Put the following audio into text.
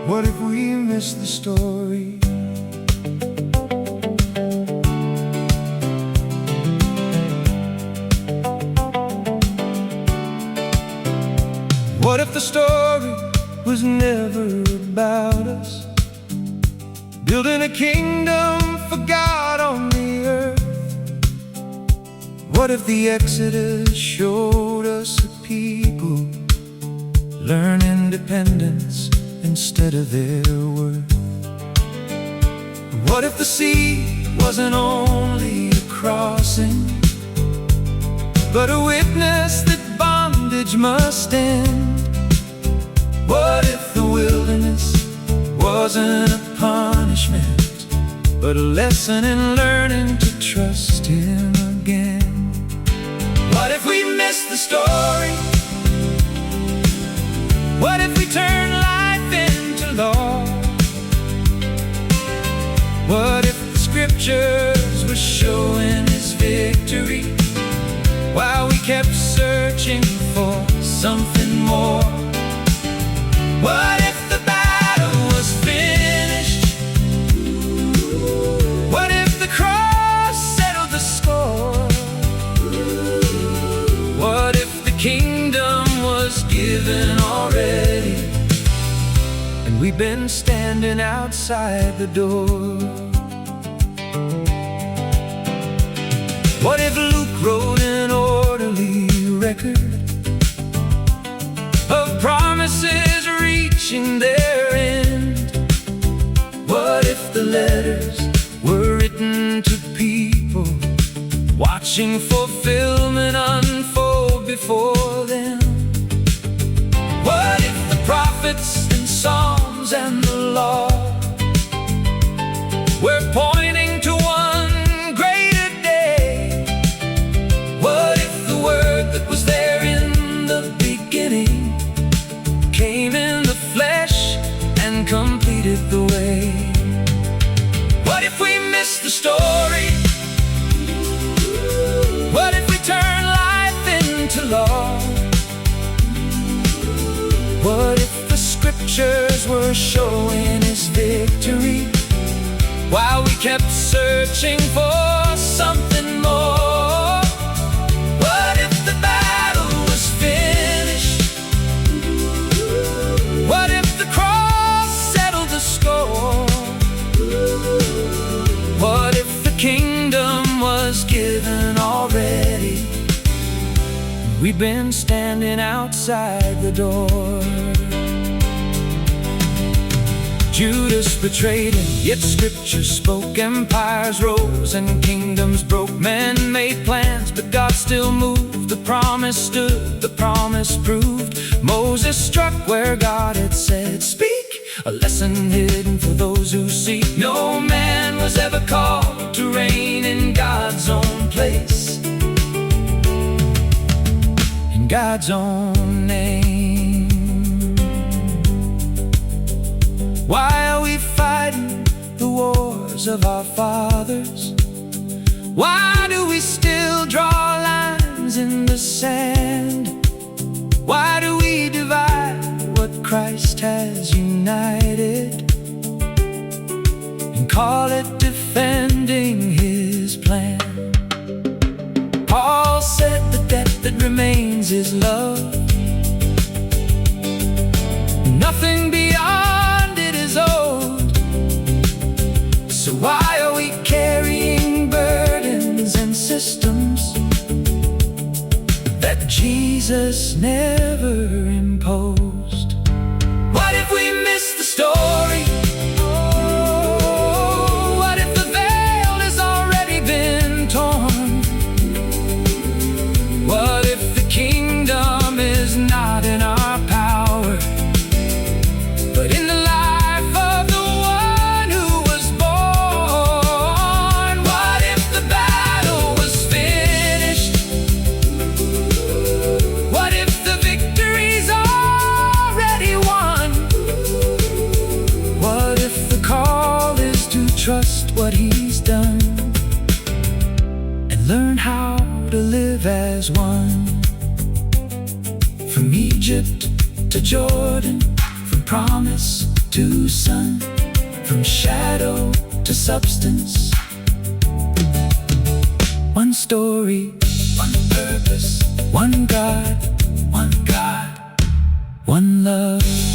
What if we miss the story? What if the story was never about us, building a kingdom for God on the earth? What if the Exodus showed us a people learn independence instead of their worth? What if the sea wasn't only a crossing, but a witness that bondage must end? What if the wilderness wasn't a punishment, but a lesson in learning to trust Him again? What if we missed the story? What if we turn life into law? What if the scriptures were showing His victory, while we kept searching for something more? What if the battle was finished? What if the cross settled the score? What if the kingdom was given already, and we've been standing outside the door? What if Luke wrote an orderly record of promises reaching their end? What if the letters were written to people watching fulfillment unfold before them? What if the prophets and Psalms and the law were pointing to one greater day? What if the word that was there in the beginning came in the flesh and completed the way? What if we missed the story? What if we turn life into law? What if the scriptures were showing His victory, while we kept searching for something more? What if the battle was finished? What if the cross settled the score? What if the kingdom was given already, we've been standing outside the door? Judas betrayed Him, yet scripture spoke. Empires rose and kingdoms broke. Men made plans, but God still moved. The promise stood, the promise proved. Moses struck where God had said, "Speak," a lesson hidden for those who seek. No man was ever called to reign in God's own place, in God's own name. Why are we fighting the wars of our fathers? Why do we still draw lines in the sand? Why do we divide what Christ has united, and call it defending His plan? Paul said the debt that remains is love. Nothing beyond it is owed. So why are we carrying burdens and systems that Jesus never imposed? What if we miss the story? Oh, what if the veil has already been torn? What if the kingdom is not in our power, but in the life of the one who was born? What if the battle was finished? What if the victory's already won? What if the call is to trust what He's done, and learn how to live as one? From Egypt to Jordan, from promise to sun, from shadow to substance. One story, one purpose, one God, one love.